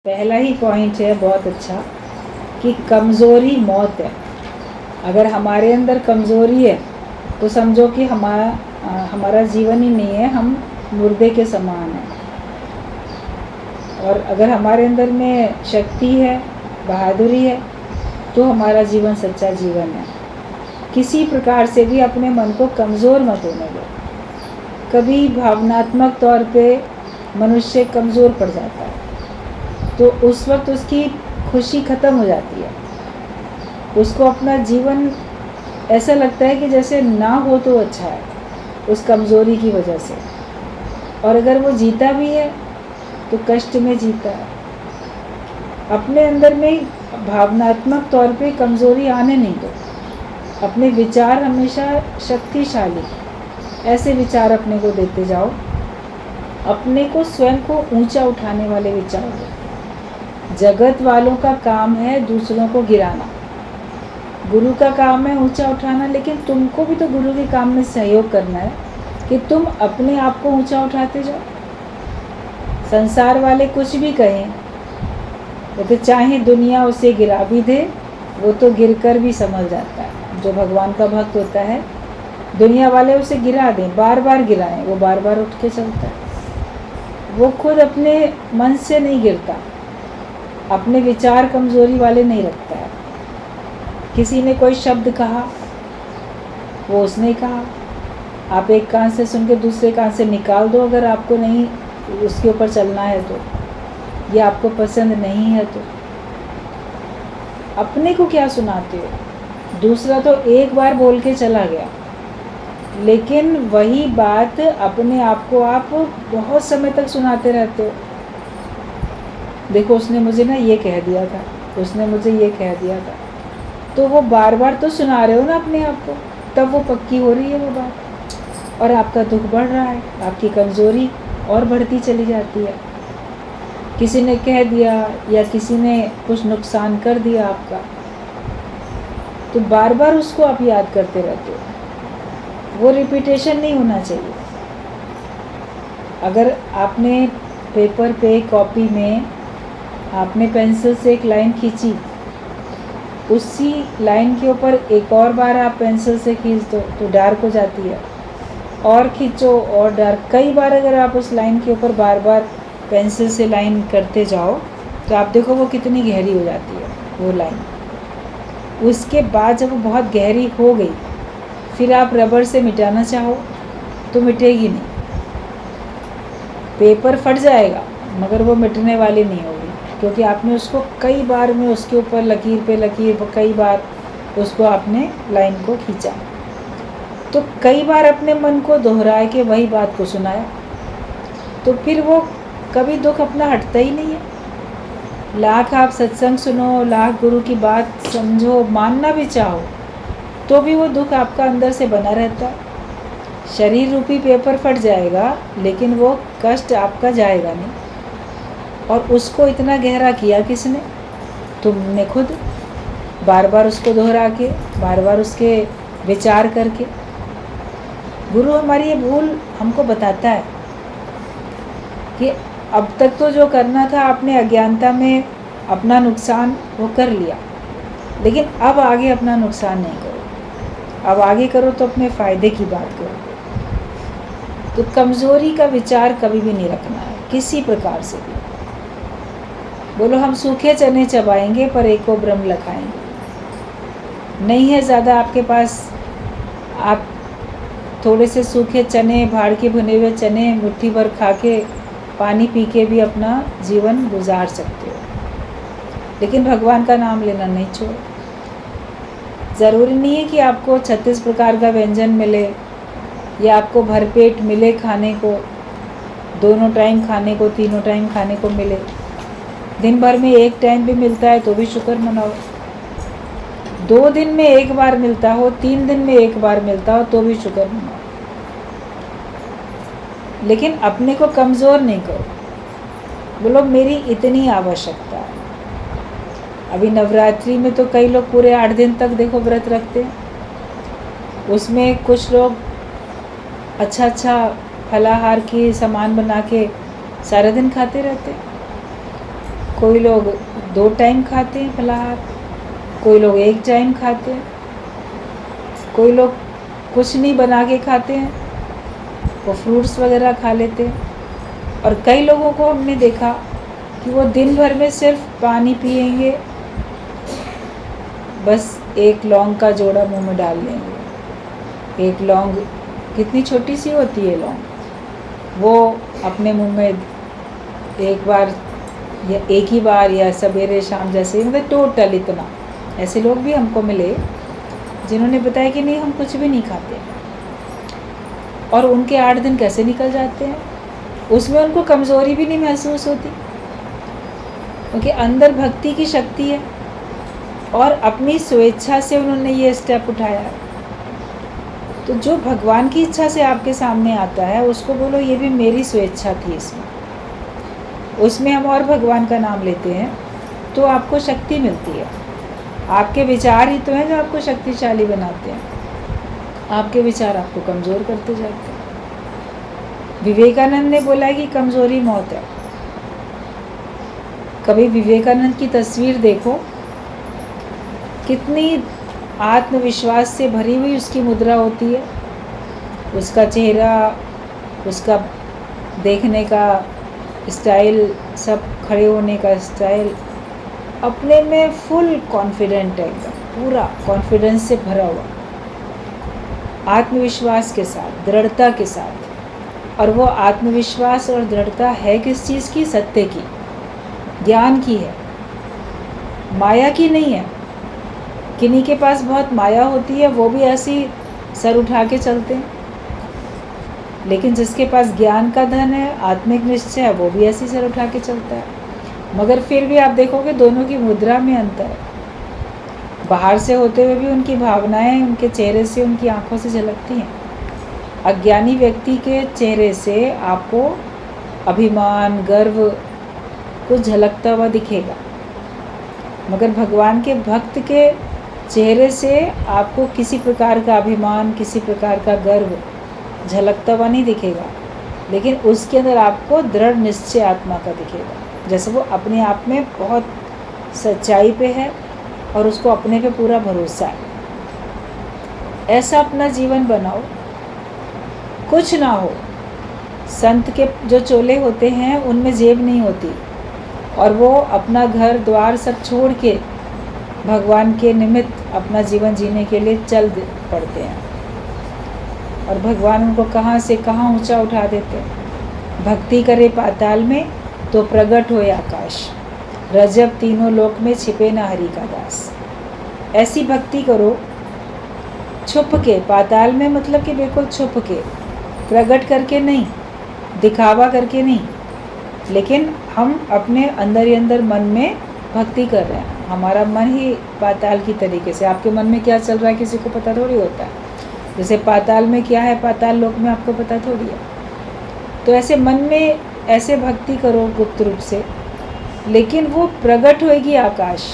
पहला ही पॉइंट है बहुत अच्छा कि कमज़ोरी मौत है। अगर हमारे अंदर कमज़ोरी है तो समझो कि हमारा जीवन ही नहीं है, हम मुर्दे के समान हैं। और अगर हमारे अंदर में शक्ति है, बहादुरी है, तो हमारा जीवन सच्चा जीवन है। किसी प्रकार से भी अपने मन को कमज़ोर मत होने दो। कभी भावनात्मक तौर पे मनुष्य कमज़ोर पड़ जाता है तो उस वक्त उसकी खुशी ख़त्म हो जाती है। उसको अपना जीवन ऐसा लगता है कि जैसे ना हो तो अच्छा है, उस कमज़ोरी की वजह से। और अगर वो जीता भी है तो कष्ट में जीता है। अपने अंदर में भावनात्मक तौर पे कमज़ोरी आने नहीं दो। अपने विचार हमेशा शक्तिशाली, ऐसे विचार अपने को देते जाओ। अपने को स्वयं को ऊंचा उठाने वाले विचार दो। जगत वालों का काम है दूसरों को गिराना, गुरु का काम है ऊंचा उठाना, लेकिन तुमको भी तो गुरु के काम में सहयोग करना है कि तुम अपने आप को ऊंचा उठाते जाओ। संसार वाले कुछ भी कहें, वो तो चाहे दुनिया उसे गिरा भी दे, वो तो गिरकर भी संभल जाता है। जो भगवान का भक्त होता है, दुनिया वाले उसे गिरा दें, बार बार गिराएं, वो बार बार उठ के चलता है। वो खुद अपने मन से नहीं गिरता, अपने विचार कमज़ोरी वाले नहीं रखता है। किसी ने कोई शब्द कहा, वो उसने कहा, आप एक कान से सुन के दूसरे कान से निकाल दो। अगर आपको नहीं उसके ऊपर चलना है तो, या आपको पसंद नहीं है तो अपने को क्या सुनाते हो। दूसरा तो एक बार बोल के चला गया, लेकिन वही बात अपने आप को आप बहुत समय तक सुनाते रहते हो। देखो उसने मुझे ना ये कह दिया था, उसने मुझे ये कह दिया था, तो वो बार बार तो सुना रहे हो ना अपने आप को, तब वो पक्की हो रही है वो बात, और आपका दुख बढ़ रहा है, आपकी कमज़ोरी और बढ़ती चली जाती है। किसी ने कह दिया या किसी ने कुछ नुकसान कर दिया आपका, तो बार बार उसको आप याद करते रहते हो। वो रिपीटेशन नहीं होना चाहिए। अगर आपने पेपर पे, कॉपी में आपने पेंसिल से एक लाइन खींची, उसी लाइन के ऊपर एक और बार आप पेंसिल से खींच दो तो डार्क हो जाती है, और खींचो और डार्क। कई बार अगर आप उस लाइन के ऊपर बार बार पेंसिल से लाइन करते जाओ तो आप देखो वो कितनी गहरी हो जाती है वो लाइन। उसके बाद जब वो बहुत गहरी हो गई, फिर आप रबड़ से मिटाना चाहो तो मिटेगी नहीं। पेपर फट जाएगा मगर वो मिटने वाली नहीं होगी, क्योंकि आपने उसको कई बार में उसके ऊपर लकीर पे लकीर, कई बार उसको आपने लाइन को खींचा। तो कई बार अपने मन को दोहरा के वही बात को सुनाया, तो फिर वो कभी दुख अपना हटता ही नहीं है। लाख आप सत्संग सुनो, लाख गुरु की बात समझो, मानना भी चाहो, तो भी वो दुख आपका अंदर से बना रहता है। शरीर रूपी पेपर फट जाएगा, लेकिन वो कष्ट आपका जाएगा नहीं। और उसको इतना गहरा किया किसने? तुमने खुद, बार बार उसको दोहरा के, बार बार उसके विचार करके। गुरु हमारी ये भूल हमको बताता है कि अब तक तो जो करना था आपने अज्ञानता में अपना नुकसान वो कर लिया, लेकिन अब आगे अपना नुकसान नहीं करो। अब आगे करो तो अपने फ़ायदे की बात करो। तो कमज़ोरी का विचार कभी भी नहीं रखना है, किसी प्रकार से भी। बोलो हम सूखे चने चबाएंगे पर एको ब्रह्म लखाएंगे। नहीं है ज़्यादा आपके पास, आप थोड़े से सूखे चने, भाड़ के भुने हुए चने मुट्ठी भर खा के, पानी पी के भी अपना जीवन गुजार सकते हो, लेकिन भगवान का नाम लेना नहीं छोड़ो। ज़रूरी नहीं है कि आपको 36 प्रकार का व्यंजन मिले या आपको भरपेट मिले खाने को, दोनों टाइम खाने को, तीनों टाइम खाने को मिले। दिन भर में एक टाइम भी मिलता है तो भी शुक्र मनाओ। 2 दिन में एक बार मिलता हो, 3 दिन में एक बार मिलता हो तो भी शुक्र मनाओ, लेकिन अपने को कमज़ोर नहीं करो। बोलो मेरी इतनी आवश्यकता है। अभी नवरात्रि में तो कई लोग पूरे 8 दिन तक देखो व्रत रखते हैं। उसमें कुछ लोग अच्छा अच्छा फलाहार की सामान बना के सारा दिन खाते रहते हैं। कोई लोग 2 टाइम खाते हैं फलाहार, कोई लोग 1 टाइम खाते हैं, कोई लोग कुछ नहीं बना के खाते हैं, वो फ्रूट्स वगैरह खा लेते हैं। और कई लोगों को हमने देखा कि वो दिन भर में सिर्फ पानी पिएंगे, बस 1 लौंग का जोड़ा मुंह में डाल लेंगे। 1 लौंग कितनी छोटी सी होती है लौंग, वो अपने मुंह में एक बार या एक ही बार या सवेरे शाम जैसे, मतलब टोटल इतना। ऐसे लोग भी हमको मिले जिन्होंने बताया कि नहीं हम कुछ भी नहीं खाते, और उनके 8 दिन कैसे निकल जाते हैं। उसमें उनको कमज़ोरी भी नहीं महसूस होती, क्योंकि अंदर भक्ति की शक्ति है और अपनी स्वेच्छा से उन्होंने ये स्टेप उठाया है। तो जो भगवान की इच्छा से आपके सामने आता है उसको बोलो ये भी मेरी स्वेच्छा थी इसमें, उसमें हम और भगवान का नाम लेते हैं तो आपको शक्ति मिलती है। आपके विचार ही तो हैं जो आपको शक्तिशाली बनाते हैं, आपके विचार आपको कमज़ोर करते जाते हैं। विवेकानंद ने बोला है कि कमज़ोरी मौत है। कभी विवेकानंद की तस्वीर देखो, कितनी आत्मविश्वास से भरी हुई उसकी मुद्रा होती है, उसका चेहरा, उसका देखने का स्टाइल, सब खड़े होने का स्टाइल, अपने में फुल कॉन्फिडेंट है, एकदम पूरा कॉन्फिडेंस से भरा हुआ, आत्मविश्वास के साथ, दृढ़ता के साथ। और वो आत्मविश्वास और दृढ़ता है किस चीज़ की? सत्य की, ज्ञान की है, माया की नहीं है। किन्हीं के पास बहुत माया होती है, वो भी ऐसी सर उठा के चलते हैं, लेकिन जिसके पास ज्ञान का धन है, आत्मिक निश्चय है, वो भी ऐसी सर उठा के चलता है। मगर फिर भी आप देखोगे दोनों की मुद्रा में अंतर है। बाहर से होते हुए भी उनकी भावनाएं उनके चेहरे से, उनकी आंखों से झलकती हैं। अज्ञानी व्यक्ति के चेहरे से आपको अभिमान, गर्व कुछ झलकता हुआ दिखेगा, मगर भगवान के भक्त के चेहरे से आपको किसी प्रकार का अभिमान, किसी प्रकार का गर्व झलकता हुआ नहीं दिखेगा, लेकिन उसके अंदर आपको दृढ़ निश्चय आत्मा का दिखेगा, जैसे वो अपने आप में बहुत सच्चाई पे है और उसको अपने पे पूरा भरोसा है। ऐसा अपना जीवन बनाओ, कुछ ना हो। संत के जो चोले होते हैं उनमें जेब नहीं होती, और वो अपना घर द्वार सब छोड़ के भगवान के निमित्त अपना जीवन जीने के लिए चल पड़ते हैं, और भगवान उनको कहाँ से कहाँ ऊंचा उठा देते हैं। भक्ति करे पाताल में तो प्रगट होए आकाश, रजब तीनों लोक में छिपे ना हरि का दास। ऐसी भक्ति करो छुप के, पाताल में मतलब कि बिल्कुल छुप के, प्रगट करके नहीं, दिखावा करके नहीं, लेकिन हम अपने अंदर ही अंदर मन में भक्ति कर रहे हैं। हमारा मन ही पाताल की तरीके से, आपके मन में क्या चल रहा है किसी को पता थोड़ी होता है। जैसे पाताल में क्या है, पाताल लोक में आपको पता थोड़ी है। तो ऐसे मन में ऐसे भक्ति करो गुप्त रूप से, लेकिन वो प्रगट होएगी आकाश।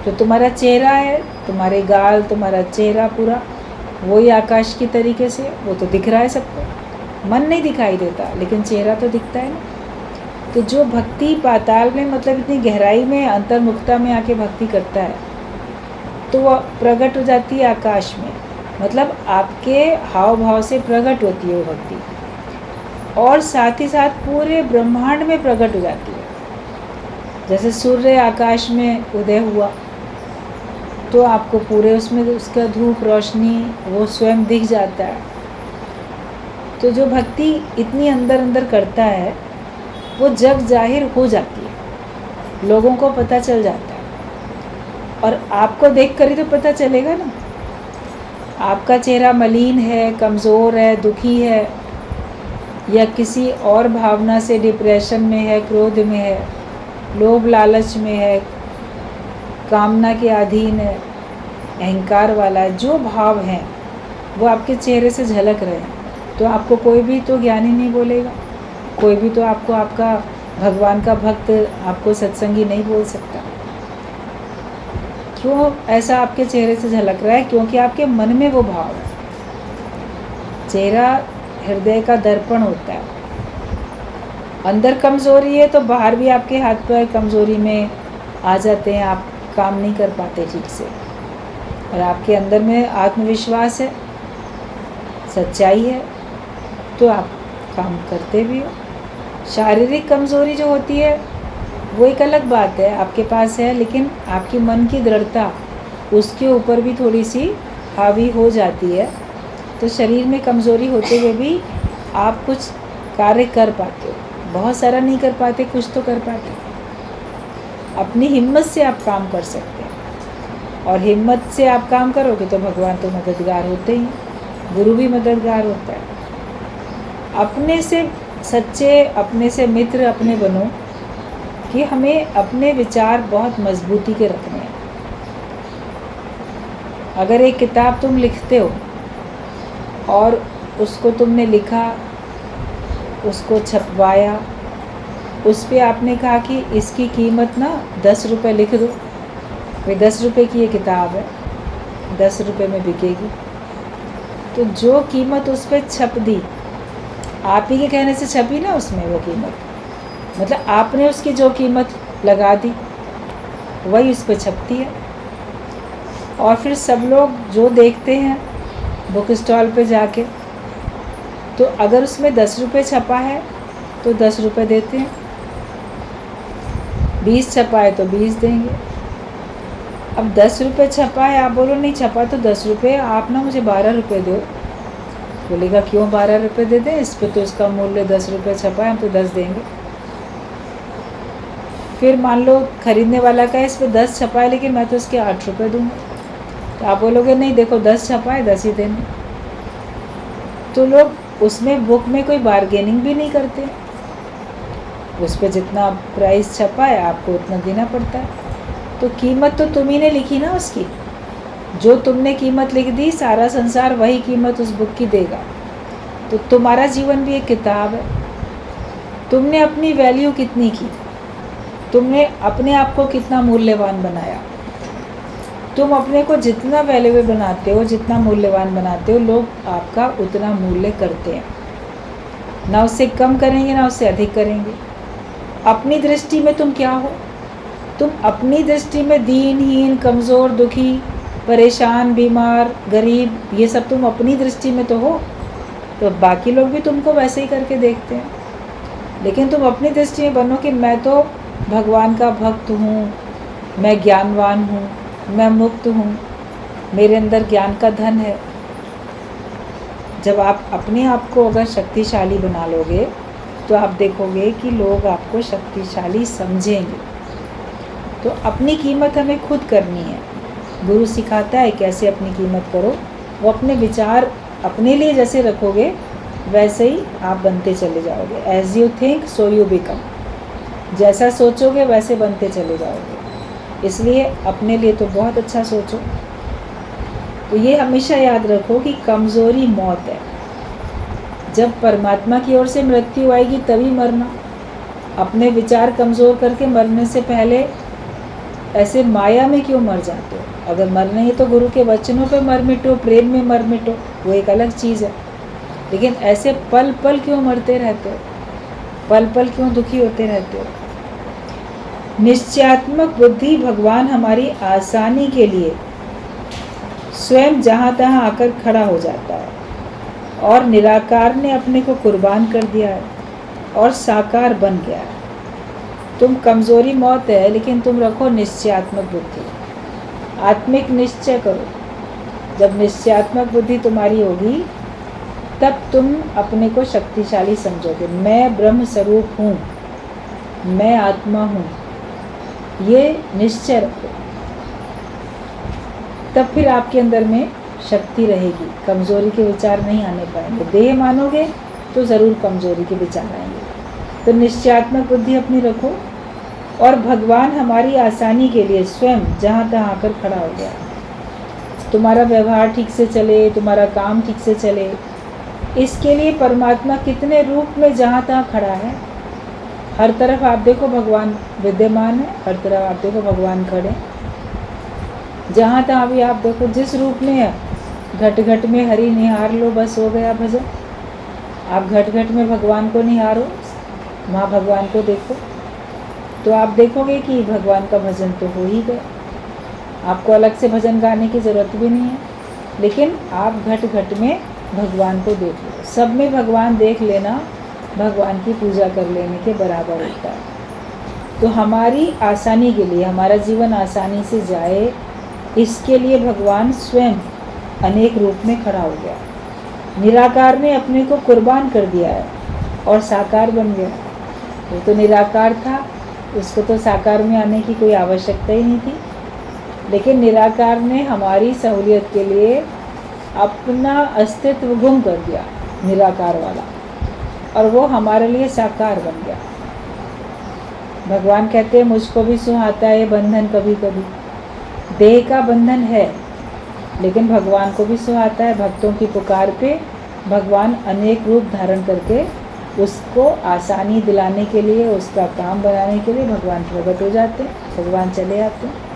जो तुम्हारा चेहरा है, तुम्हारे गाल, तुम्हारा चेहरा पूरा वही आकाश की तरीके से, वो तो दिख रहा है सबको। मन नहीं दिखाई देता, लेकिन चेहरा तो दिखता है ना। तो जो भक्ति पाताल में, मतलब इतनी गहराई में, अंतर्मुखता में आके भक्ति करता है, तो वह प्रकट हो जाती है आकाश में, मतलब आपके हाव भाव से प्रकट होती है वो भक्ति, और साथ ही साथ पूरे ब्रह्मांड में प्रकट हो जाती है। जैसे सूर्य आकाश में उदय हुआ तो आपको पूरे उसमें उसका धूप रोशनी वो स्वयं दिख जाता है। तो जो भक्ति इतनी अंदर अंदर करता है वो जग जाहिर हो जाती है, लोगों को पता चल जाता है, और आपको देख कर ही तो पता चलेगा ना। आपका चेहरा मलिन है, कमज़ोर है, दुखी है, या किसी और भावना से डिप्रेशन में है, क्रोध में है, लोभ लालच में है, कामना के अधीन है, अहंकार वाला है, जो भाव हैं वो आपके चेहरे से झलक रहे हैं, तो आपको कोई भी तो ज्ञानी नहीं बोलेगा, कोई भी तो आपको आपका भगवान का भक्त, आपको सत्संगी नहीं बोल सकता। क्यों ऐसा आपके चेहरे से झलक रहा है? क्योंकि आपके मन में वो भाव है। चेहरा हृदय का दर्पण होता है, अंदर कमज़ोरी है तो बाहर भी आपके हाथ पैर कमज़ोरी में आ जाते हैं, आप काम नहीं कर पाते ठीक से। और आपके अंदर में आत्मविश्वास है, सच्चाई है, तो आप काम करते भी हो। शारीरिक कमज़ोरी जो होती है वो एक अलग बात है, आपके पास है, लेकिन आपकी मन की दृढ़ता उसके ऊपर भी थोड़ी सी हावी हो जाती है, तो शरीर में कमज़ोरी होते हुए भी आप कुछ कार्य कर पाते हो। बहुत सारा नहीं कर पाते, कुछ तो कर पाते हो। अपनी हिम्मत से आप काम कर सकते हैं, और हिम्मत से आप काम करोगे तो भगवान तो मददगार होते ही, गुरु भी मददगार होता है। अपने से सच्चे, अपने से मित्र अपने बनो, कि हमें अपने विचार बहुत मजबूती के रखने हैं। अगर एक किताब तुम लिखते हो और उसको तुमने लिखा, उसको छपवाया, उस पर आपने कहा कि इसकी कीमत ना 10 रुपये लिख दो, भाई 10 रुपये की ये किताब है, 10 रुपये में बिकेगी, तो जो कीमत उस पर छप दी, आप ही के कहने से छपी ना उसमें वो कीमत, मतलब आपने उसकी जो कीमत लगा दी वही उस पर छपती है। और फिर सब लोग जो देखते हैं बुक स्टॉल पे जाके, तो अगर उसमें 10 रुपये छपा है तो 10 रुपये देते हैं, 20 छपा है तो 20 देंगे। अब 10 रुपये छपा है, आप बोलो नहीं छपा तो 10 रुपये, आप ना मुझे 12 रुपये दो। बोलेगा क्यों 12 रुपये दे दें, इस पर तो इसका मूल्य 10 रुपये छपा है, हम तो 10 देंगे। फिर मान लो खरीदने वाला का इस पर 10 छपा है लेकिन मैं तो इसके 8 रुपये दूँगा, तो आप बोलोगे नहीं देखो 10 छपा है, 10 ही देने। तो लोग उसमें बुक में कोई बार्गेनिंग भी नहीं करते, उस पर जितना प्राइस छपा है आपको उतना देना पड़ता है। तो कीमत तो तुम ही ने लिखी ना उसकी, जो तुमने कीमत लिख दी सारा संसार वही कीमत उस बुक की देगा। तो तुम्हारा जीवन भी एक किताब है, तुमने अपनी वैल्यू कितनी की, तुमने अपने आप को कितना मूल्यवान बनाया। तुम अपने को जितना वैल्यूएबल बनाते हो, जितना मूल्यवान बनाते हो, लोग आपका उतना मूल्य करते हैं, ना उससे कम करेंगे ना उससे अधिक करेंगे। अपनी दृष्टि में तुम क्या हो, तुम अपनी दृष्टि में दीनहीन, कमज़ोर, दुखी, परेशान, बीमार, गरीब, ये सब तुम अपनी दृष्टि में तो हो, तो बाकी लोग भी तुमको वैसे ही करके देखते हैं। लेकिन तुम अपनी दृष्टि में बनो कि मैं तो भगवान का भक्त हूँ, मैं ज्ञानवान हूँ, मैं मुक्त हूँ, मेरे अंदर ज्ञान का धन है। जब आप अपने आप को अगर शक्तिशाली बना लोगे तो आप देखोगे कि लोग आपको शक्तिशाली समझेंगे। तो अपनी कीमत हमें खुद करनी है। गुरु सिखाता है कैसे अपनी कीमत करो। वो अपने विचार अपने लिए जैसे रखोगे वैसे ही आप बनते चले जाओगे। As you think so you become. जैसा सोचोगे वैसे बनते चले जाओगे। इसलिए अपने लिए तो बहुत अच्छा सोचो। तो ये हमेशा याद रखो कि कमज़ोरी मौत है। जब परमात्मा की ओर से मृत्यु आएगी तभी मरना। अपने विचार कमज़ोर करके मरने से पहले ऐसे माया में क्यों मर जाते हो? अगर मरना है तो गुरु के वचनों पे मर मिटो, प्रेम में मर मिटो, वो एक अलग चीज़ है। लेकिन ऐसे पल पल क्यों मरते रहते हो? पल पल क्यों दुखी होते रहते हो? निश्चयात्मक बुद्धि भगवान हमारी आसानी के लिए स्वयं जहाँ तहाँ आकर खड़ा हो जाता है और निराकार ने अपने को कुर्बान कर दिया है और साकार बन गया है। तुम कमज़ोरी मौत है लेकिन तुम रखो निश्चयात्मक बुद्धि। आत्मिक निश्चय करो। जब निश्चयात्मक बुद्धि तुम्हारी होगी तब तुम अपने को शक्तिशाली समझोगे। मैं ब्रह्म स्वरूप हूँ, मैं आत्मा हूँ, ये निश्चय रखो। तब फिर आपके अंदर में शक्ति रहेगी, कमज़ोरी के विचार नहीं आने पाएंगे। देह मानोगे तो ज़रूर कमज़ोरी के विचार आएंगे। तो निश्चयात्मक बुद्धि अपनी रखो और भगवान हमारी आसानी के लिए स्वयं जहाँ तहाँ आकर खड़ा हो गया। तुम्हारा व्यवहार ठीक से चले, तुम्हारा काम ठीक से चले, इसके लिए परमात्मा कितने रूप में जहाँ तहाँ खड़ा है। हर तरफ आप देखो भगवान विद्यमान है, हर तरफ आप देखो भगवान खड़े। जहाँ तहाँ भी आप देखो जिस रूप में है, घट घट में हरि निहार लो, बस हो गया भजन। आप घट घट में भगवान को निहारो, वहाँ भगवान को देखो, तो आप देखोगे कि भगवान का भजन तो हो ही गया। आपको अलग से भजन गाने की ज़रूरत भी नहीं है, लेकिन आप घट घट में भगवान को देख लो। सब में भगवान देख लेना भगवान की पूजा कर लेने के बराबर होता है। तो हमारी आसानी के लिए, हमारा जीवन आसानी से जाए, इसके लिए भगवान स्वयं अनेक रूप में खड़ा हो गया। निराकार ने अपने को कुर्बान कर दिया है और साकार बन गया। वो तो निराकार था, उसको तो साकार में आने की कोई आवश्यकता ही नहीं थी, लेकिन निराकार ने हमारी सहूलियत के लिए अपना अस्तित्व गुम कर दिया, निराकार वाला, और वो हमारे लिए साकार बन गया। भगवान कहते हैं मुझको भी सुहाता है बंधन कभी कभी। देह का बंधन है, लेकिन भगवान को भी सुहाता है। भक्तों की पुकार पे भगवान अनेक रूप धारण करके उसको आसानी दिलाने के लिए, उसका काम बनाने के लिए भगवान प्रकट हो जाते हैं, भगवान चले आते हैं।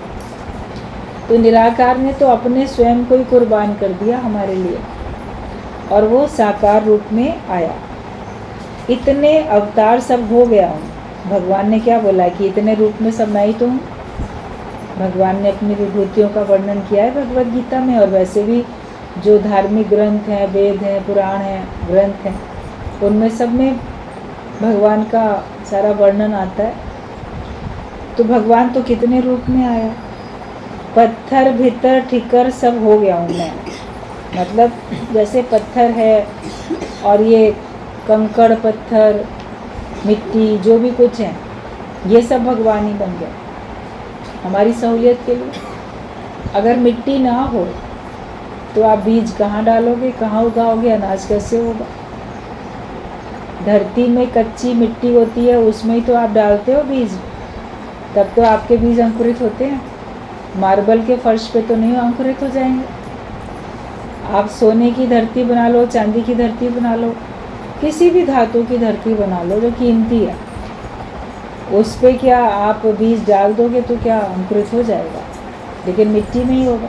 तो निराकार ने तो अपने स्वयं को ही कुर्बान कर दिया हमारे लिए, और वो साकार रूप में आया। इतने अवतार सब हो गया हूँ, भगवान ने क्या बोला कि इतने रूप में सब मैं ही तो हूँ। भगवान ने अपनी विभूतियों का वर्णन किया है भगवद गीता में, और वैसे भी जो धार्मिक ग्रंथ हैं, वेद हैं, पुराण हैं, ग्रंथ हैं, उनमें सब में भगवान का सारा वर्णन आता है। तो भगवान तो कितने रूप में आया। पत्थर भीतर ठिकर सब हो गया हूँ मैं, मतलब जैसे पत्थर है और ये कंकड़ पत्थर मिट्टी जो भी कुछ है, ये सब भगवान ही बन गया हमारी सहूलियत के लिए। अगर मिट्टी ना हो तो आप बीज कहाँ डालोगे, कहाँ उगाओगे, अनाज कैसे होगा। धरती में कच्ची मिट्टी होती है, उसमें ही तो आप डालते हो बीज, तब तो आपके बीज अंकुरित होते हैं। मार्बल के फर्श पे तो नहीं अंकुरित हो जाएंगे। आप सोने की धरती बना लो, चांदी की धरती बना लो, किसी भी धातु की धरती बना लो जो कीमती है, उस पे क्या आप बीज डाल दोगे तो क्या अंकुरित हो जाएगा, लेकिन मिट्टी में ही होगा।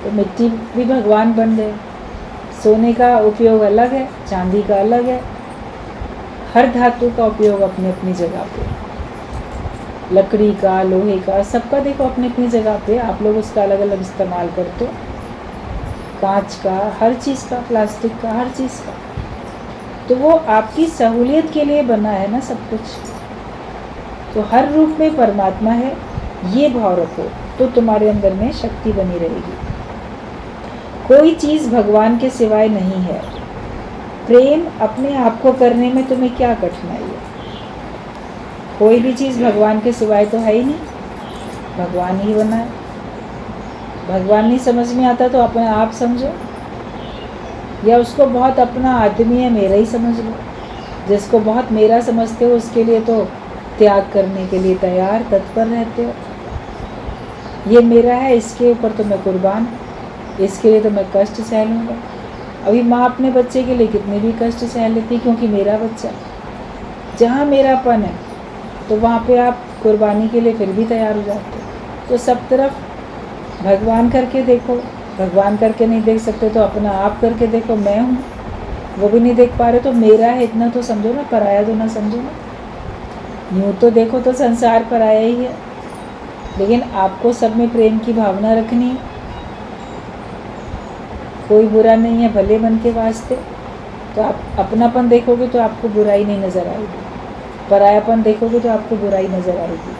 तो मिट्टी भी भगवान बन गए। सोने का उपयोग अलग है, चांदी का अलग है, हर धातु का उपयोग अपनी अपनी जगह पे, लकड़ी का, लोहे का, सबका देखो अपनी अपनी जगह पे आप लोग उसका अलग अलग इस्तेमाल करते हो। कांच का, हर चीज़ का, प्लास्टिक का, हर चीज़ का। तो वो आपकी सहूलियत के लिए बना है ना सब कुछ। तो हर रूप में परमात्मा है, ये भाव रखो तो तुम्हारे अंदर में शक्ति बनी रहेगी। कोई चीज़ भगवान के सिवाय नहीं है। प्रेम अपने आप को करने में तुम्हें क्या कठिनाई है। कोई भी चीज़ भगवान के सिवाय तो है ही नहीं, भगवान ही बना है। भगवान नहीं समझ में आता तो अपने आप समझो, या उसको बहुत अपना आदमी है मेरा ही समझ लो। जिसको बहुत मेरा समझते हो उसके लिए तो त्याग करने के लिए तैयार, तत्पर रहते हो। ये मेरा है, इसके ऊपर तो मैं कुर्बान, इसके लिए तो मैं कष्ट सह लूँगा। अभी माँ अपने बच्चे के लिए कितने भी कष्ट सह लेती, क्योंकि मेरा बच्चा। जहाँ मेरापन है तो वहाँ पे आप कुर्बानी के लिए फिर भी तैयार हो जाते हो। तो सब तरफ भगवान करके देखो। भगवान करके नहीं देख सकते तो अपना आप करके देखो, मैं हूँ, वो भी नहीं देख पा रहे तो मेरा है इतना तो समझो ना, पराया तो ना समझो ना। यूँ तो देखो तो संसार पराया ही है, लेकिन आपको सब में प्रेम की भावना रखनी है। कोई बुरा नहीं है भले मन के वास्ते। तो आप अपनापन देखोगे तो आपको बुराई नहीं नज़र आएगी, परायापन देखोगे तो आपको बुराई नज़र आएगी।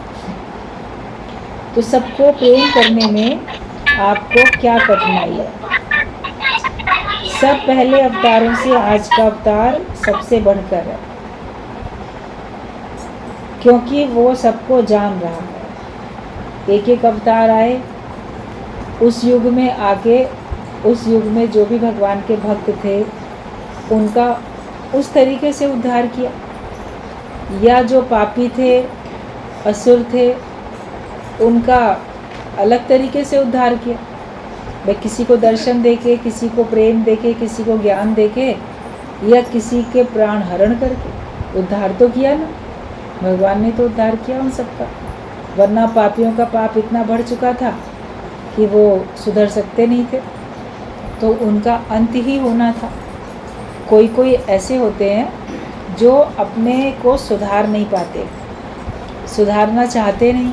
तो सबको प्रेम करने में आपको क्या कठिनाई है। सब पहले अवतारों से आज का अवतार सबसे बढ़कर है, क्योंकि वो सबको जान रहा है। एक एक अवतार आए, उस युग में आके, उस युग में जो भी भगवान के भक्त थे उनका उस तरीके से उद्धार किया, या जो पापी थे, असुर थे, उनका अलग तरीके से उद्धार किया। भाई किसी को दर्शन देके, किसी को प्रेम देके, किसी को ज्ञान देके, या किसी के प्राण हरण करके उद्धार तो किया ना। भगवान ने तो उद्धार किया उन सबका, वरना पापियों का पाप इतना बढ़ चुका था कि वो सुधर सकते नहीं थे, तो उनका अंत ही होना था। कोई कोई ऐसे होते हैं जो अपने को सुधार नहीं पाते, सुधारना चाहते नहीं,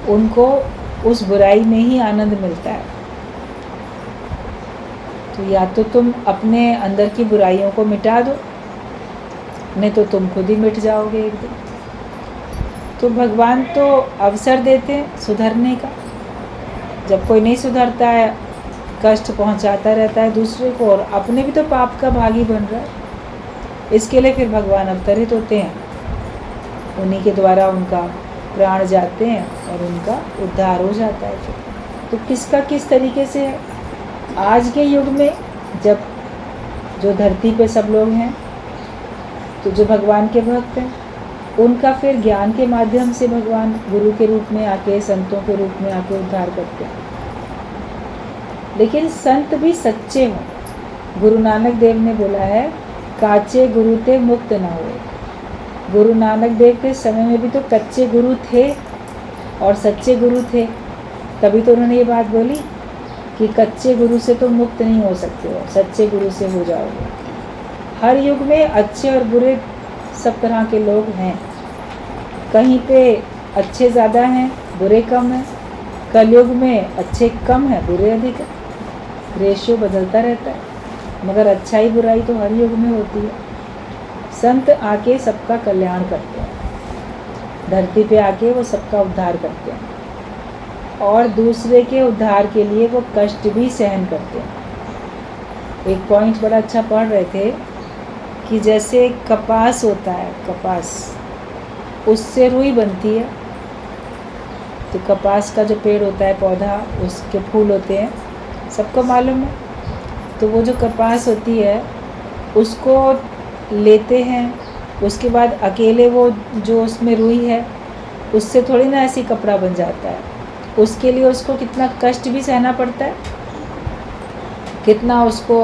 उनको उस बुराई में ही आनंद मिलता है। तो या तो तुम अपने अंदर की बुराइयों को मिटा दो, नहीं तो तुम खुद ही मिट जाओगे एक दिन। तो भगवान तो अवसर देते हैं सुधरने का। जब कोई नहीं सुधरता है, कष्ट पहुंचाता रहता है दूसरे को, और अपने भी तो पाप का भागी बन रहा है। इसके लिए फिर भगवान अवतरित होते हैं, उन्हीं के द्वारा उनका प्राण जाते हैं और उनका उद्धार हो जाता है। फिर तो किसका किस तरीके से है आज के युग में, जब जो धरती पे सब लोग हैं, तो जो भगवान के भक्त हैं, उनका फिर ज्ञान के माध्यम से भगवान गुरु के रूप में आके, संतों के रूप में आके उद्धार करते हैं। लेकिन संत भी सच्चे हों। गुरु नानक देव ने बोला है, काचे गुरु ते मुक्त न हुए। गुरु नानक देव के समय में भी तो कच्चे गुरु थे और सच्चे गुरु थे, तभी तो उन्होंने ये बात बोली कि कच्चे गुरु से तो मुक्त नहीं हो सकते हो, सच्चे गुरु से हो जाओगे। हर युग में अच्छे और बुरे सब तरह के लोग हैं, कहीं पे अच्छे ज़्यादा हैं, बुरे कम हैं। कलयुग में अच्छे कम हैं, बुरे अधिक हैं। रेशियो बदलता रहता है, मगर अच्छाई बुराई तो हर युग में होती है। संत आके सबका कल्याण करते हैं, धरती पे आके वो सबका उद्धार करते हैं, और दूसरे के उद्धार के लिए वो कष्ट भी सहन करते हैं। एक पॉइंट बड़ा अच्छा पढ़ रहे थे कि जैसे कपास होता है, कपास, उससे रुई बनती है। तो कपास का जो पेड़ होता है, पौधा, उसके फूल होते हैं, सबको मालूम है। तो वो जो कपास होती है उसको लेते हैं, उसके बाद अकेले वो जो उसमें रुई है उससे थोड़ी ना ऐसी कपड़ा बन जाता है। उसके लिए उसको कितना कष्ट भी सहना पड़ता है, कितना उसको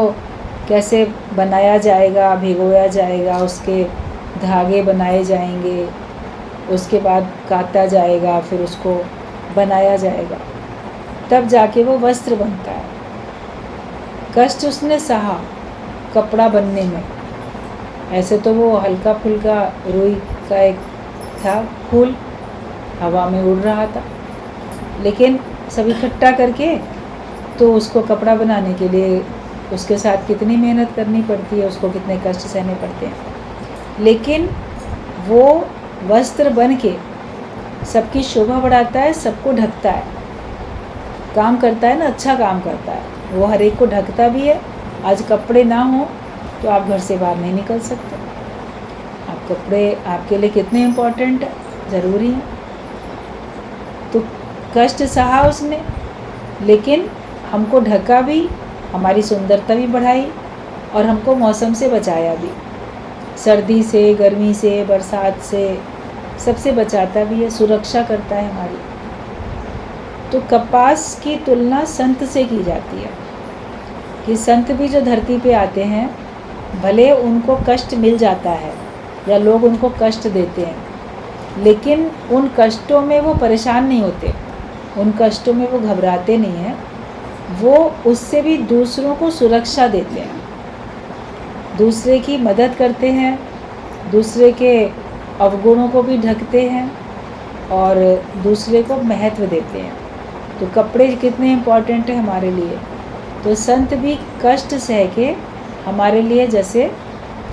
कैसे बनाया जाएगा, भिगोया जाएगा, उसके धागे बनाए जाएंगे, उसके बाद काटा जाएगा, फिर उसको बनाया जाएगा, तब जाके वो वस्त्र बनता है। कष्ट उसने सहा कपड़ा बनने में। ऐसे तो वो हल्का फुल्का रुई का एक था फूल, हवा में उड़ रहा था, लेकिन सब इकट्ठा करके तो उसको कपड़ा बनाने के लिए उसके साथ कितनी मेहनत करनी पड़ती है, उसको कितने कष्ट सहने पड़ते हैं। लेकिन वो वस्त्र बन के सबकी शोभा बढ़ाता है, सबको ढकता है, काम करता है ना, अच्छा काम करता है। वो हर एक को ढकता भी है। आज कपड़े ना हो तो आप घर से बाहर नहीं निकल सकते। आप कपड़े आपके लिए कितने इम्पोर्टेंट है, ज़रूरी है। तो कष्ट सहा उसने, लेकिन हमको ढका भी, हमारी सुंदरता भी बढ़ाई, और हमको मौसम से बचाया भी, सर्दी से, गर्मी से, बरसात से, सबसे बचाता भी है, सुरक्षा करता है हमारी। तो कपास की तुलना संत से की जाती है कि संत भी जो धरती पे आते हैं, भले उनको कष्ट मिल जाता है या लोग उनको कष्ट देते हैं, लेकिन उन कष्टों में वो परेशान नहीं होते, उन कष्टों में वो घबराते नहीं हैं। वो उससे भी दूसरों को सुरक्षा देते हैं, दूसरे की मदद करते हैं, दूसरे के अवगुणों को भी ढकते हैं और दूसरे को महत्व देते हैं। तो कपड़े कितने इम्पोर्टेंट है हमारे लिए। तो संत भी कष्ट सह के हमारे लिए जैसे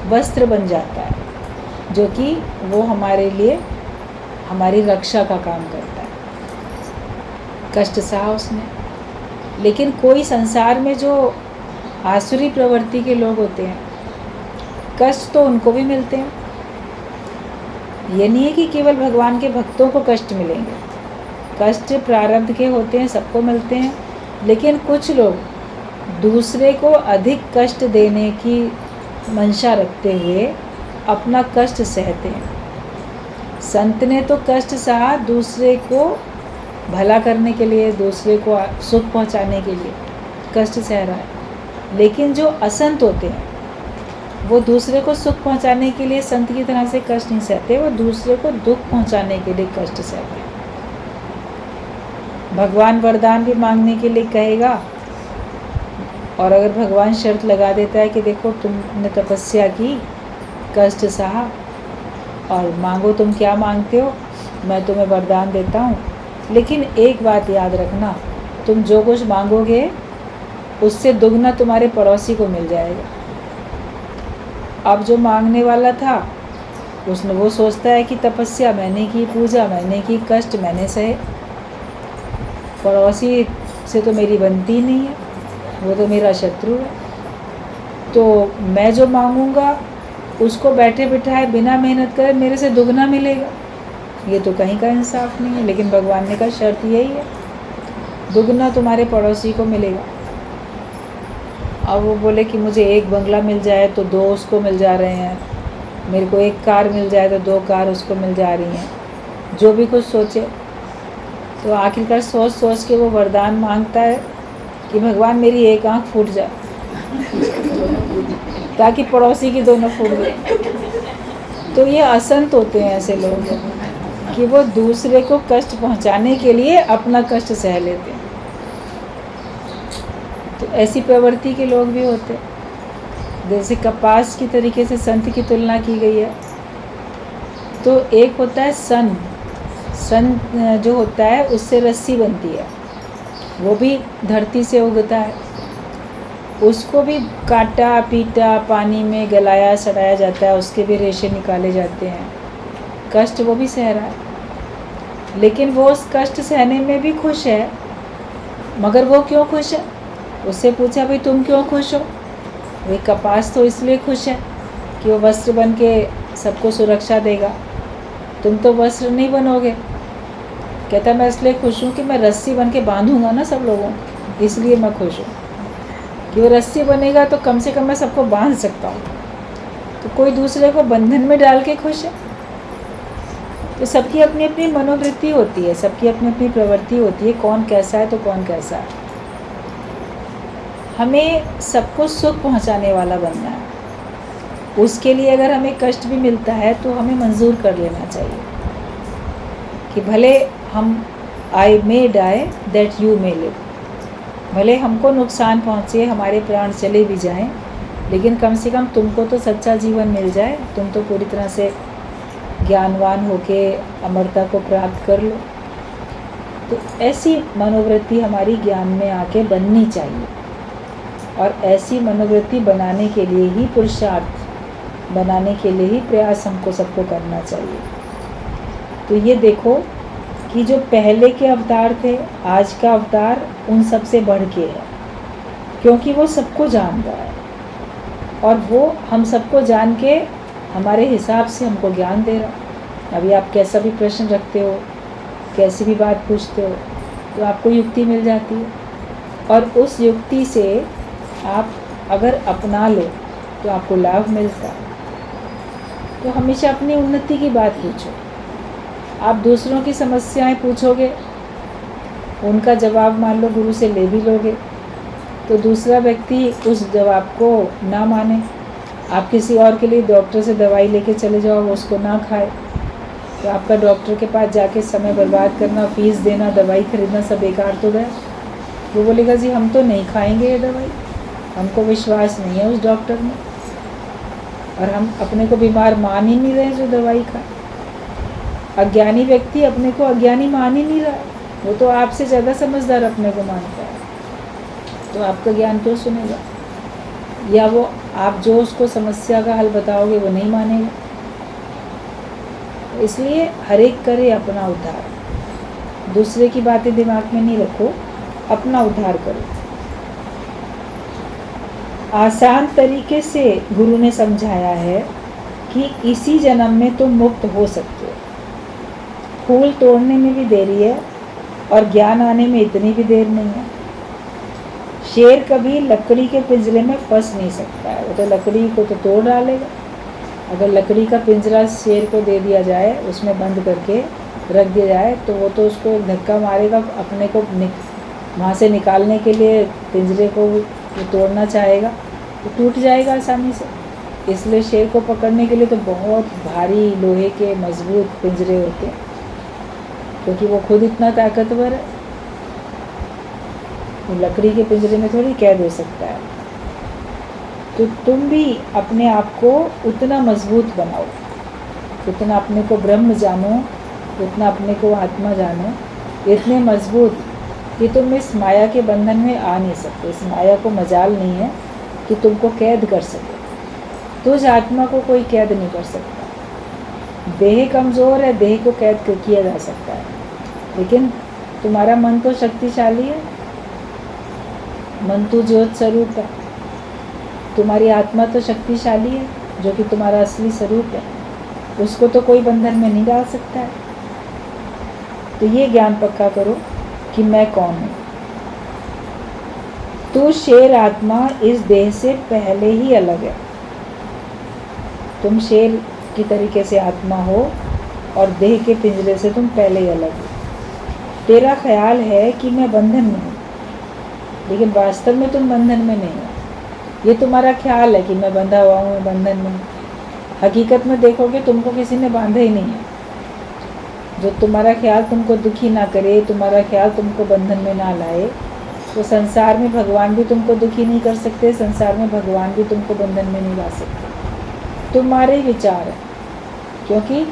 वस्त्र बन जाता है, जो कि वो हमारे लिए हमारी रक्षा का काम करता है। कष्ट सहा उसने। लेकिन कोई संसार में जो आसुरी प्रवृत्ति के लोग होते हैं, कष्ट तो उनको भी मिलते हैं। ये नहीं है कि केवल भगवान के भक्तों को कष्ट मिलेंगे, कष्ट प्रारब्ध के होते हैं, सबको मिलते हैं। लेकिन कुछ लोग दूसरे को अधिक कष्ट देने की मंशा रखते हुए अपना कष्ट सहते हैं। संत ने तो कष्ट सहा दूसरे को भला करने के लिए, दूसरे को सुख पहुंचाने के लिए कष्ट सह रहा है। लेकिन जो असंत होते हैं वो दूसरे को सुख पहुंचाने के लिए संत की तरह से कष्ट नहीं सहते, वो दूसरे को दुख पहुंचाने के लिए कष्ट सहते हैं। भगवान वरदान भी मांगने के लिए कहेगा, और अगर भगवान शर्त लगा देता है कि देखो तुमने तपस्या की, कष्ट सहा और मांगो तुम क्या मांगते हो, मैं तुम्हें वरदान देता हूँ। लेकिन एक बात याद रखना, तुम जो कुछ मांगोगे उससे दुगना तुम्हारे पड़ोसी को मिल जाएगा। अब जो मांगने वाला था उसने वो सोचता है कि तपस्या मैंने की, पूजा मैंने की, कष्ट मैंने सहे, पड़ोसी से तो मेरी बनती नहीं है, वो तो मेरा शत्रु है, तो मैं जो मांगूंगा उसको बैठे बिठाए बिना मेहनत करे मेरे से दुगना मिलेगा। ये तो कहीं का इंसाफ नहीं है। लेकिन भगवान ने कहा शर्त यही है, दुगना तुम्हारे पड़ोसी को मिलेगा। अब वो बोले कि मुझे एक बंगला मिल जाए तो दो उसको मिल जा रहे हैं, मेरे को एक कार मिल जाए तो दो कार उसको मिल जा रही हैं। जो भी कुछ सोचे, तो आखिरकार सोच सोच के वो वरदान मांगता है कि भगवान मेरी एक आँख फूट जाए ताकि पड़ोसी की दोनों फूट जाए। तो ये असंत होते हैं ऐसे लोग कि वो दूसरे को कष्ट पहुंचाने के लिए अपना कष्ट सह लेते हैं। तो ऐसी प्रवृत्ति के लोग भी होते हैं। जैसे कपास की तरीके से संत की तुलना की गई है, तो एक होता है सन जो होता है उससे रस्सी बनती है, वो भी धरती से उगता है, उसको भी काटा पीटा पानी में गलाया सड़ाया जाता है, उसके भी रेशे निकाले जाते हैं, कष्ट वो भी सह रहा है। लेकिन वो उस कष्ट सहने में भी खुश है। मगर वो क्यों खुश है? उससे पूछा भाई तुम क्यों खुश हो? वही कपास तो इसलिए खुश है कि वो वस्त्र बन के सबको सुरक्षा देगा, तुम तो वस्त्र नहीं बनोगे। कहता मैं इसलिए खुश हूँ कि मैं रस्सी बन के बांधूंगा ना सब लोगों को, इसलिए मैं खुश हूँ कि वो रस्सी बनेगा तो कम से कम मैं सबको बांध सकता हूँ। तो कोई दूसरे को बंधन में डाल के खुश है। तो सबकी अपनी अपनी मनोवृत्ति होती है, सबकी अपनी अपनी प्रवृत्ति होती है, कौन कैसा है तो कौन कैसा है। हमें सबको सुख पहुंचाने वाला बनना है। उसके लिए अगर हमें कष्ट भी मिलता है तो हमें मंजूर कर लेना चाहिए कि भले हम I may die that you may live, भले हमको नुकसान पहुंचे, हमारे प्राण चले भी जाएं, लेकिन कम से कम तुमको तो सच्चा जीवन मिल जाए, तुम तो पूरी तरह से ज्ञानवान होके अमरता को प्राप्त कर लो। तो ऐसी मनोवृत्ति हमारी ज्ञान में आके बननी चाहिए, और ऐसी मनोवृत्ति बनाने के लिए ही पुरुषार्थ, बनाने के लिए ही प्रयास हमको सबको करना चाहिए। तो ये देखो कि जो पहले के अवतार थे, आज का अवतार उन सब से बढ़ के है, क्योंकि वो सबको जानता है और वो हम सबको जान के हमारे हिसाब से हमको ज्ञान दे रहा। अभी आप कैसा भी प्रश्न रखते हो, कैसी भी बात पूछते हो, तो आपको युक्ति मिल जाती है, और उस युक्ति से आप अगर अपना लो तो आपको लाभ मिलता है। तो हमेशा अपनी उन्नति की बात पूछो। आप दूसरों की समस्याएं पूछोगे, उनका जवाब मान लो गुरु से ले भी लोगे, तो दूसरा व्यक्ति उस जवाब को ना माने, आप किसी और के लिए डॉक्टर से दवाई लेके चले जाओ, वो उसको ना खाए, तो आपका डॉक्टर के पास जाके समय बर्बाद करना, फीस देना, दवाई खरीदना सब बेकार तो गया। वो बोलेगा जी हम तो नहीं खाएंगे ये दवाई, हमको विश्वास नहीं है उस डॉक्टर में, और हम अपने को बीमार मान ही नहीं रहे जो दवाई खाए। अज्ञानी व्यक्ति अपने को अज्ञानी मान ही नहीं रहा, वो तो आपसे ज़्यादा समझदार अपने को मानता है, तो आपका ज्ञान क्यों सुनेगा? या वो आप जो उसको समस्या का हल बताओगे वो नहीं मानेगा। इसलिए हर एक करे अपना उद्धार, दूसरे की बातें दिमाग में नहीं रखो, अपना उद्धार करो। आसान तरीके से गुरु ने समझाया है कि इसी जन्म में तुम मुक्त हो सकते हो। फूल तोड़ने में भी देरी है और ज्ञान आने में इतनी भी देर नहीं है। शेर कभी लकड़ी के पिंजरे में फंस नहीं सकता है, वो तो लकड़ी को तो तोड़ डालेगा। अगर लकड़ी का पिंजरा शेर को दे दिया जाए, उसमें बंद करके रख दिया जाए, तो वो तो उसको एक धक्का मारेगा, अपने को वहाँ से निकालने के लिए पिंजरे को वो तोड़ना चाहेगा तो टूट जाएगा आसानी से। इसलिए शेर को पकड़ने के लिए तो बहुत भारी लोहे के मजबूत पिंजरे होते हैं, क्योंकि वो खुद इतना ताकतवर है, वो लकड़ी के पिंजरे में थोड़ी कैद हो सकता है। तो तुम भी अपने आप को उतना मजबूत बनाओ, उतना अपने को ब्रह्म जानो, उतना अपने को आत्मा जानो, इतने मजबूत कि तुम इस माया के बंधन में आ नहीं सकते। इस माया को मजाल नहीं है कि तुमको कैद कर सके। तुझ आत्मा को कोई कैद नहीं कर सकता। देह कमज़ोर है, देह को कैद किया जा सकता है, लेकिन तुम्हारा मन तो शक्तिशाली है। मन तो ज्योत स्वरूप है। तुम्हारी आत्मा तो शक्तिशाली है, जो कि तुम्हारा असली स्वरूप है। उसको तो कोई बंधन में नहीं डाल सकता है। तो ये ज्ञान पक्का करो कि मैं कौन हूँ। तू शेर आत्मा इस देह से पहले ही अलग है। तुम शेर की तरीके से आत्मा हो और देह के पिंजरे से तुम पहले ही अलग हो। तेरा ख्याल है कि मैं बंधन में हूँ, लेकिन वास्तव में तुम बंधन में नहीं हो। ये तुम्हारा ख्याल है कि मैं बंधा हुआ हूँ, मैं बंधन में हूँ। हकीकत में देखोगे तुमको किसी ने बांधा ही नहीं है। जो तुम्हारा ख्याल तुमको दुखी ना करे, तुम्हारा ख्याल तुमको बंधन में ना लाए, तो संसार में भगवान भी तुमको दुखी नहीं कर सकते, संसार में भगवान भी तुमको बंधन में नहीं ला सकते। तुम्हारे ही विचार है, क्योंकि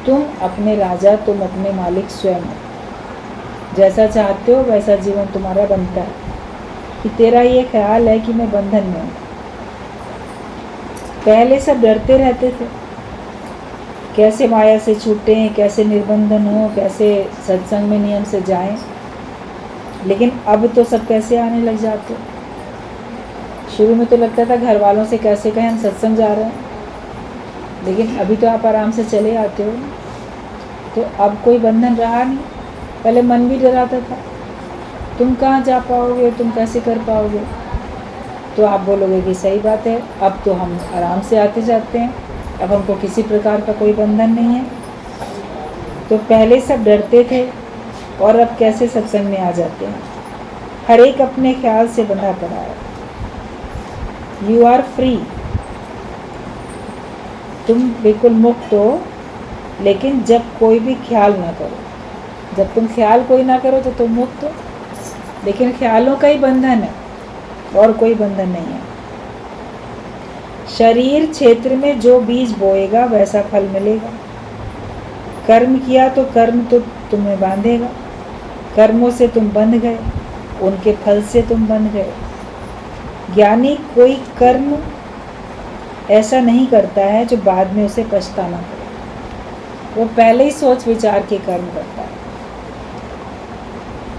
तुम अपने राजा, तुम अपने मालिक स्वयं हो। जैसा चाहते हो वैसा जीवन तुम्हारा बनता है। कि तेरा ये ख्याल है कि मैं बंधन में हूँ। पहले सब डरते रहते थे, कैसे माया से छूटें, कैसे निर्बंधन हो, कैसे सत्संग में नियम से जाएं। लेकिन अब तो सब कैसे आने लग जाते। शुरू में तो लगता था घर वालों से कैसे कहें हम सत्संग जा रहे हैं, लेकिन अभी तो आप आराम से चले आते हो। तो अब कोई बंधन रहा नहीं। पहले मन भी डराता था, तुम कहाँ जा पाओगे, तुम कैसे कर पाओगे। तो आप बोलोगे कि सही बात है, अब तो हम आराम से आते जाते हैं, अब हमको किसी प्रकार का कोई बंधन नहीं है। तो पहले सब डरते थे और अब कैसे सत्संग में आ जाते हैं। हर एक अपने ख्याल से बंधा पड़ा है। यू आर फ्री, तुम बिल्कुल मुक्त हो, लेकिन जब कोई भी ख्याल ना करो। जब तुम ख्याल कोई ना करो तो तुम मुक्त हो, लेकिन ख्यालों का ही बंधन है और कोई बंधन नहीं है। शरीर क्षेत्र में जो बीज बोएगा वैसा फल मिलेगा। कर्म किया तो कर्म तो तुम्हें बांधेगा। कर्मों से तुम बंध गए, उनके फल से तुम बंध गए। ज्ञानी कोई कर्म ऐसा नहीं करता है जो बाद में उसे पछताना पड़े। वो पहले ही सोच विचार के कर्म करता है।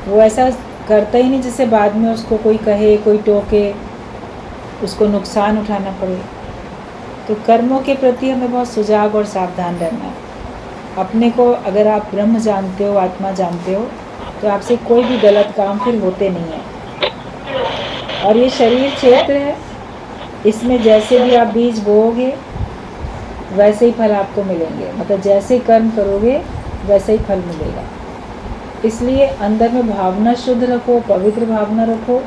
वो ऐसा करता ही नहीं जिससे बाद में उसको कोई कहे, कोई टोके, उसको नुकसान उठाना पड़े। तो कर्मों के प्रति हमें बहुत सुजाग और सावधान रहना है। अपने को अगर आप ब्रह्म जानते हो, आत्मा जानते हो, तो आपसे कोई भी गलत काम फिर होते नहीं है। और ये शरीर क्षेत्र है, इसमें जैसे भी आप बीज बोओगे वैसे ही फल आपको मिलेंगे। मतलब जैसे कर्म करोगे वैसे ही फल मिलेगा। इसलिए अंदर में भावना शुद्ध रखो, पवित्र भावना रखो,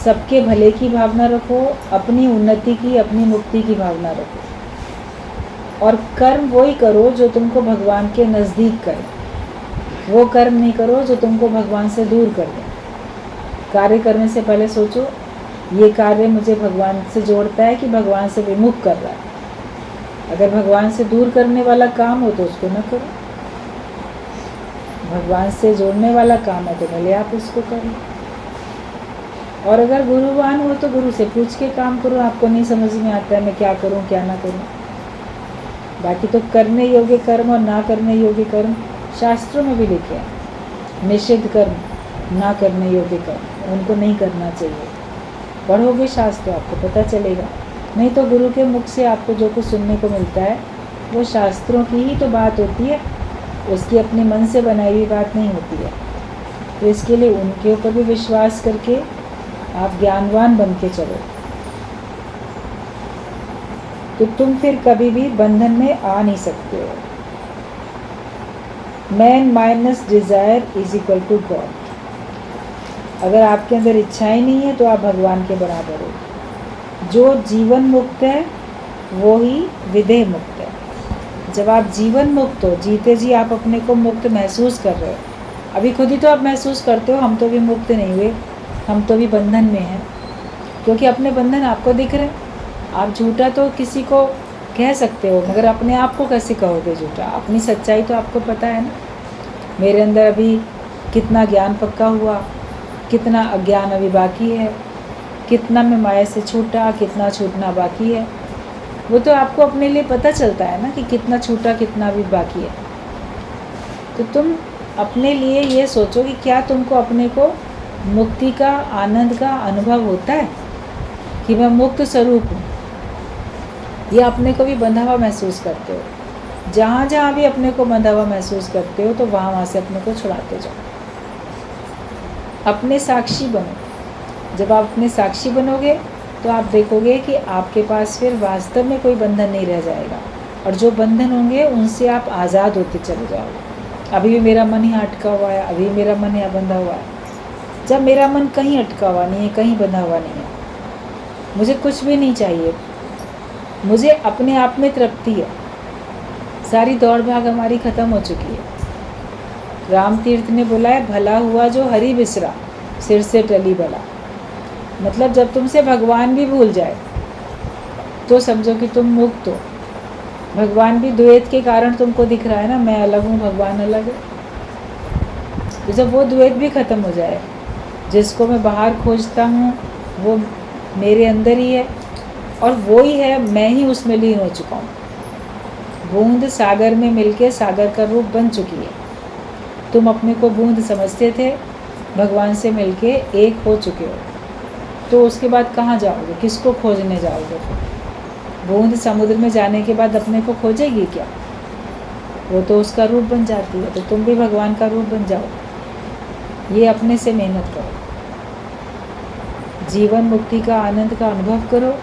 सबके भले की भावना रखो, अपनी उन्नति की, अपनी मुक्ति की भावना रखो। और कर्म वही करो जो तुमको भगवान के नज़दीक करे। वो कर्म नहीं करो जो तुमको भगवान से दूर कर दे। कार्य करने से पहले सोचो, ये कार्य मुझे भगवान से जोड़ता है कि भगवान से विमुख कर रहा है। अगर भगवान से दूर करने वाला काम हो तो उसको न करो। भगवान से जोड़ने वाला काम है तो भले आप उसको करो। और अगर गुरुवान हो तो गुरु से पूछ के काम करो। आपको नहीं समझ में आता है मैं क्या करूं क्या ना करूं। बाकी तो करने योग्य कर्म और ना करने योग्य कर्म शास्त्रों में भी लिखे हैं। निषिद्ध कर्म, ना करने योग्य कर्म, उनको नहीं करना चाहिए। पढ़ोगे शास्त्र आपको पता चलेगा। नहीं तो गुरु के मुख से आपको जो कुछ सुनने को मिलता है वो शास्त्रों की ही तो बात होती है, उसकी अपने मन से बनाई हुई बात नहीं होती है। तो इसके लिए उनके ऊपर भी विश्वास करके आप ज्ञानवान बन के चलो, तो तुम फिर कभी भी बंधन में आ नहीं सकते हो। Man minus desire is equal to God. अगर आपके अंदर इच्छाएं नहीं है तो आप भगवान के बराबर हो। जो जीवन मुक्त है वो ही विदेह मुक्त है। जब आप जीवन मुक्त हो, जीते जी आप अपने को मुक्त महसूस कर रहे हो। अभी खुद ही तो आप महसूस करते हो हम तो भी मुक्त नहीं हुए, हम तो भी बंधन में हैं। क्योंकि अपने बंधन आपको दिख रहे हैं। आप झूठा तो किसी को कह सकते हो, मगर अपने आप को कैसे कहोगे झूठा? अपनी सच्चाई तो आपको पता है ना। मेरे अंदर अभी कितना ज्ञान पक्का हुआ, कितना अज्ञान अभी बाकी है, कितना मैं माया से छूटा, कितना छूटना बाकी है, वो तो आपको अपने लिए पता चलता है ना कि कितना छूटा, कितना भी बाकी है। तो तुम अपने लिए ये सोचो कि क्या तुमको अपने को मुक्ति का, आनंद का अनुभव होता है कि मैं मुक्त स्वरूप हूँ, या अपने को भी बंधा हुआ महसूस करते हो? जहाँ जहाँ भी अपने को बंधा हुआ महसूस करते हो तो वहाँ से अपने को छुड़ाते जाओ। अपने साक्षी बनो। जब आप अपने साक्षी बनोगे तो आप देखोगे कि आपके पास फिर वास्तव में कोई बंधन नहीं रह जाएगा, और जो बंधन होंगे उनसे आप आज़ाद होते चले जाओगे। अभी भी मेरा मन यहाँ अटका हुआ है, अभी मेरा मन यहाँ बंधा हुआ है। जब मेरा मन कहीं अटका हुआ नहीं है, कहीं बंधा हुआ नहीं है, मुझे कुछ भी नहीं चाहिए, मुझे अपने आप में तृप्ति है, सारी दौड़ भाग हमारी ख़त्म हो चुकी है। राम तीर्थ ने बोला है, भला हुआ जो हरि बिसरा, सिर से टली बला। मतलब जब तुमसे भगवान भी भूल जाए तो समझो कि तुम मुक्त हो। भगवान भी द्वैत के कारण तुमको दिख रहा है ना, मैं अलग हूँ, भगवान अलग है। तो जब वो द्वैत भी ख़त्म हो जाए, जिसको मैं बाहर खोजता हूँ वो मेरे अंदर ही है, और वो ही है, मैं ही उसमें लीन हो चुका हूँ। बूंद सागर में मिलके सागर का रूप बन चुकी है। तुम अपने को बूंद समझते थे, भगवान से मिलके एक हो चुके हो, तो उसके बाद कहाँ जाओगे? किसको खोजने जाओगे? बूंद समुद्र में जाने के बाद अपने को खोजेगी क्या? वो तो उसका रूप बन जाती है। तो तुम भी भगवान का रूप बन जाओ। ये अपने से मेहनत करो, जीवन मुक्ति का, आनंद का अनुभव करो।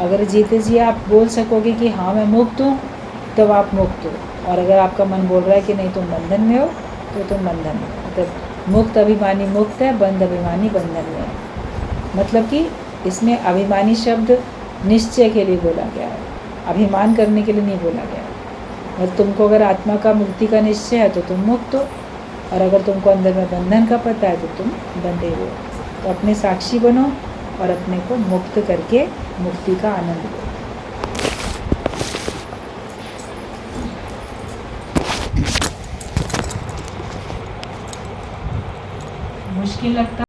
अगर जीते जी आप बोल सकोगे कि हाँ मैं मुक्त हूँ, तब आप मुक्त हो। और अगर आपका मन बोल रहा है कि नहीं तुम बंधन में हो, तो तुम बंधन में हो। मतलब मुक्त अभिमानी मुक्त है, बंध अभिमानी बंधन में है। मतलब कि इसमें अभिमानी शब्द निश्चय के लिए बोला गया है, अभिमान करने के लिए नहीं बोला गया है। और तुमको अगर आत्मा का मुक्ति का निश्चय है तो तुम मुक्त हो, और अगर तुमको अंदर में बंधन का पता है तो तुम बंधे हुए हो। तो अपने साक्षी बनो और अपने को मुक्त करके मुक्ति का आनंद लो। मुश्किल लगता